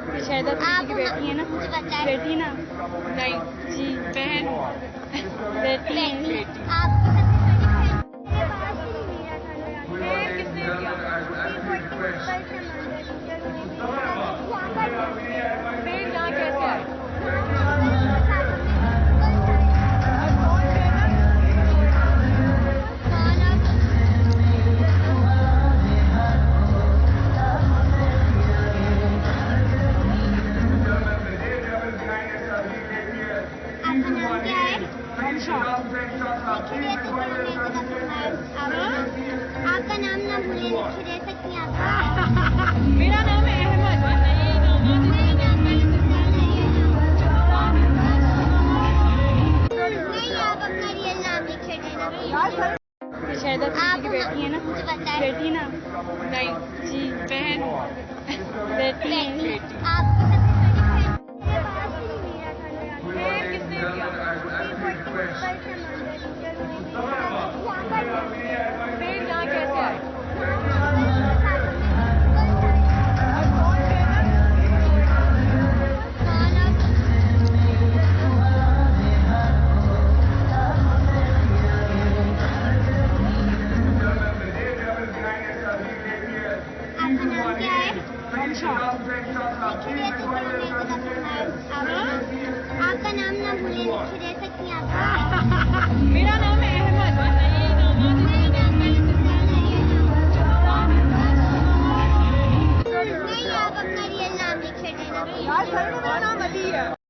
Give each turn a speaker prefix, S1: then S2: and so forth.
S1: शायद आप की बेटी है ना? बेटी ना?
S2: नहीं
S1: जी
S2: बहन।
S1: बेटी।
S3: आपकी
S2: किसने दिया? फिर यहाँ कैसे आए? और कौन ड्राइवर?
S3: आपका नाम क्या है?
S2: अच्छा
S3: आपका नाम ना भूले, लिख दे सकती हैं आप?
S2: मेरा नाम है अहमद।
S3: नहीं, आप अपना रियल नाम लिख देना।
S1: शायद आप की बेटी है ना? बेटी ना?
S2: नहीं
S1: जी
S2: बहन।
S1: बेटी।
S2: फिर किसने दिया? फिर यहाँ कैसे आए? और कौन ड्राइवर?
S3: आपका नाम क्या है?
S2: अच्छा
S3: लिख दे